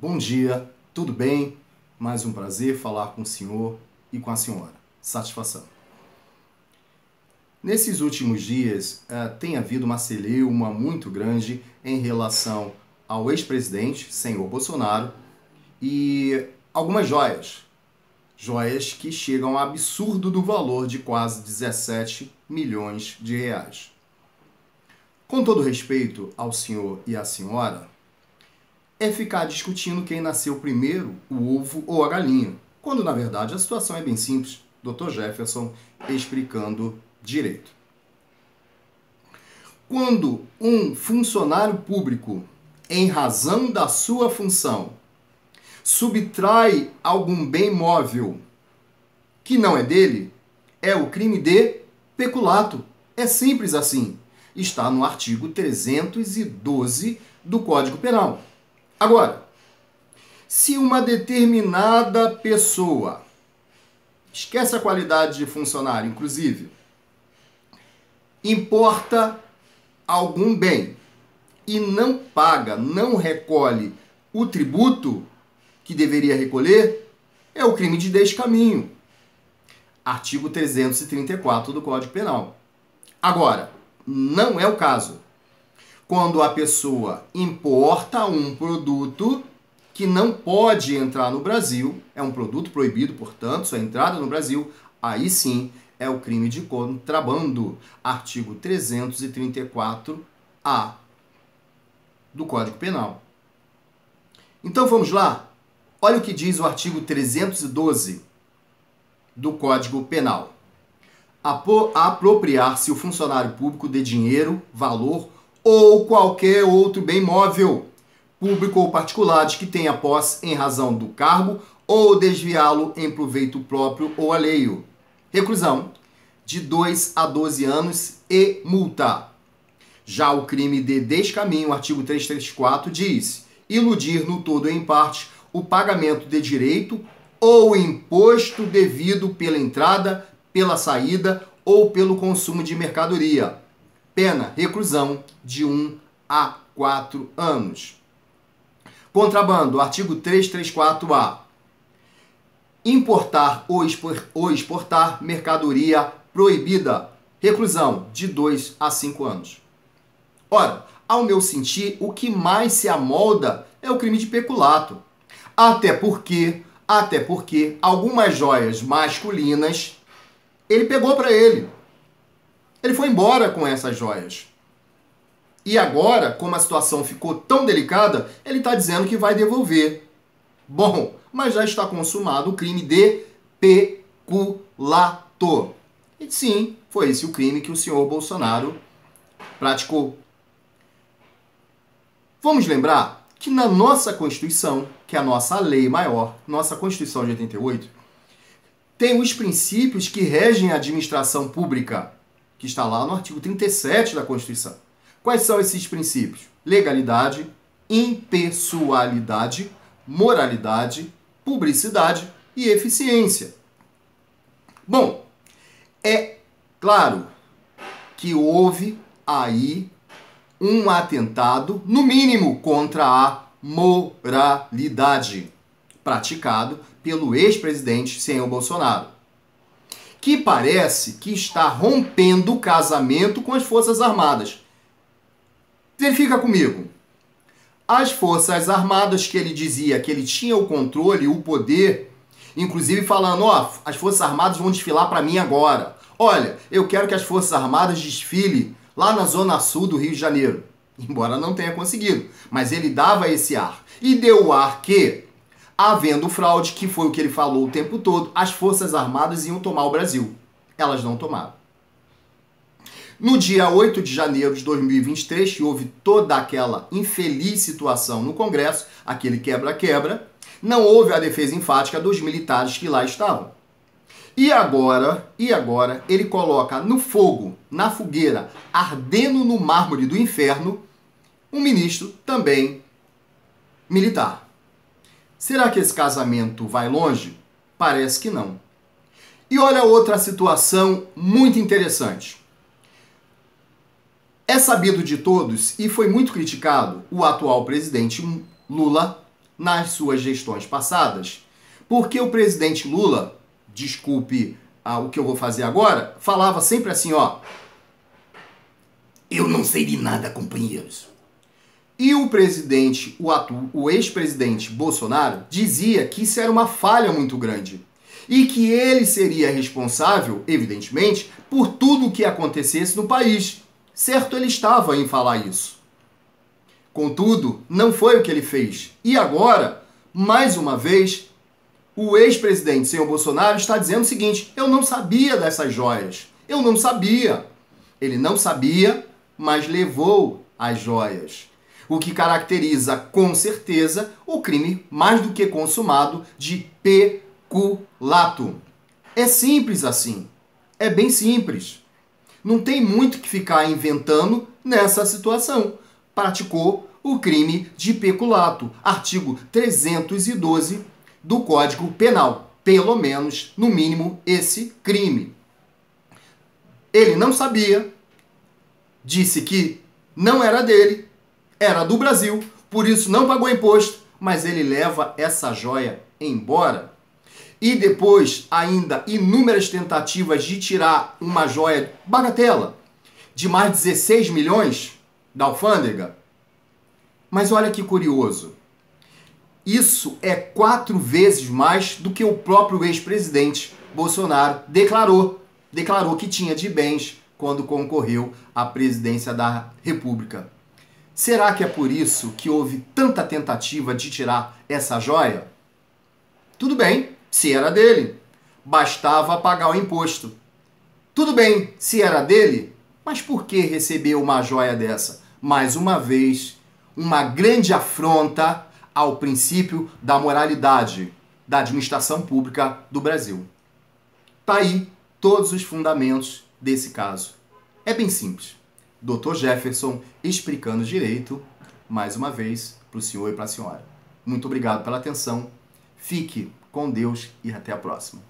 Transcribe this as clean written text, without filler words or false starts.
Bom dia, tudo bem? Mais um prazer falar com o senhor e com a senhora. Satisfação. Nesses últimos dias, tem havido uma celeuma muito grande em relação ao ex-presidente, senhor Bolsonaro, e algumas joias. Joias que chegam ao absurdo do valor de quase 17 milhões de reais. Com todo respeito ao senhor e à senhora, é ficar discutindo quem nasceu primeiro, o ovo ou a galinha, quando na verdade a situação é bem simples. Dr. Jefferson explicando direito. Quando um funcionário público, em razão da sua função, subtrai algum bem móvel que não é dele, é o crime de peculato. É simples assim. Está no artigo 312 do Código Penal. Agora, se uma determinada pessoa, esquece a qualidade de funcionário, inclusive, importa algum bem e não paga, não recolhe o tributo que deveria recolher, é o crime de descaminho. Artigo 334 do Código Penal. Agora, não é o caso. Quando a pessoa importa um produto que não pode entrar no Brasil, é um produto proibido, portanto, sua entrada no Brasil, aí sim é o crime de contrabando, artigo 334-A do Código Penal. Então vamos lá? Olha o que diz o artigo 312 do Código Penal. Apropriar-se o funcionário público de dinheiro, valor ou qualquer outro bem móvel, público ou particular, de que tenha posse em razão do cargo ou desviá-lo em proveito próprio ou alheio. Reclusão de 2 a 12 anos e multa. Já o crime de descaminho, artigo 334, diz: iludir no todo ou em parte o pagamento de direito ou imposto devido pela entrada, pela saída ou pelo consumo de mercadoria. Pena, reclusão de 1 a 4 anos. Contrabando, artigo 334-A. Importar ou exportar mercadoria proibida. Reclusão de 2 a 5 anos. Ora, ao meu sentir, o que mais se amolda é o crime de peculato. Até porque algumas joias masculinas ele pegou para ele. Ele foi embora com essas joias. E agora, como a situação ficou tão delicada, ele está dizendo que vai devolver. Bom, mas já está consumado o crime de peculato. E sim, foi esse o crime que o senhor Bolsonaro praticou. Vamos lembrar que na nossa Constituição, que é a nossa lei maior, nossa Constituição de 88, tem os princípios que regem a administração pública, que está lá no artigo 37 da Constituição. Quais são esses princípios? Legalidade, impessoalidade, moralidade, publicidade e eficiência. Bom, é claro que houve aí um atentado, no mínimo, contra a moralidade, praticado pelo ex-presidente senhor Bolsonaro, que parece que está rompendo o casamento com as Forças Armadas. Verifica comigo. As Forças Armadas, que ele dizia que ele tinha o controle, o poder, inclusive falando, as Forças Armadas vão desfilar para mim agora. Olha, eu quero que as Forças Armadas desfilem lá na Zona Sul do Rio de Janeiro. Embora não tenha conseguido, mas ele dava esse ar. E deu o ar que, havendo fraude, que foi o que ele falou o tempo todo, as Forças Armadas iam tomar o Brasil. Elas não tomaram. No dia 8 de janeiro de 2023, que houve toda aquela infeliz situação no Congresso, aquele quebra-quebra, não houve a defesa enfática dos militares que lá estavam. E agora, ele coloca no fogo, na fogueira, ardendo no mármore do inferno, um ministro também militar. Será que esse casamento vai longe? Parece que não. E olha outra situação muito interessante. É sabido de todos, e foi muito criticado, o atual presidente Lula nas suas gestões passadas? Porque o presidente Lula, desculpe o que eu vou fazer agora, falava sempre assim, ó: eu não sei de nada, companheiros. E o presidente, o ex-presidente Bolsonaro, dizia que isso era uma falha muito grande e que ele seria responsável, evidentemente, por tudo o que acontecesse no país. Certo, ele estava em falar isso. Contudo, não foi o que ele fez. E agora, mais uma vez, o ex-presidente, senhor Bolsonaro, está dizendo o seguinte: eu não sabia dessas joias. Eu não sabia. Ele não sabia, mas levou as joias. O que caracteriza, com certeza, o crime mais do que consumado de peculato. É simples assim. É bem simples. Não tem muito que ficar inventando nessa situação. Praticou o crime de peculato, artigo 312 do Código Penal. Pelo menos, no mínimo, esse crime. Ele não sabia, disse que não era dele, era do Brasil, por isso não pagou imposto, mas ele leva essa joia embora. E depois, ainda, inúmeras tentativas de tirar uma joia bagatela de mais de 16 milhões da alfândega. Mas olha que curioso. Isso é 4 vezes mais do que o próprio ex-presidente Bolsonaro declarou. Declarou que tinha de bens quando concorreu à presidência da República. Será que é por isso que houve tanta tentativa de tirar essa joia? Tudo bem, se era dele, bastava pagar o imposto. Tudo bem, se era dele, mas por que recebeu uma joia dessa? Mais uma vez, uma grande afronta ao princípio da moralidade da administração pública do Brasil. Tá aí todos os fundamentos desse caso. É bem simples. Dr. Jefferson explicando direito, mais uma vez, para o senhor e para a senhora. Muito obrigado pela atenção. Fique com Deus e até a próxima.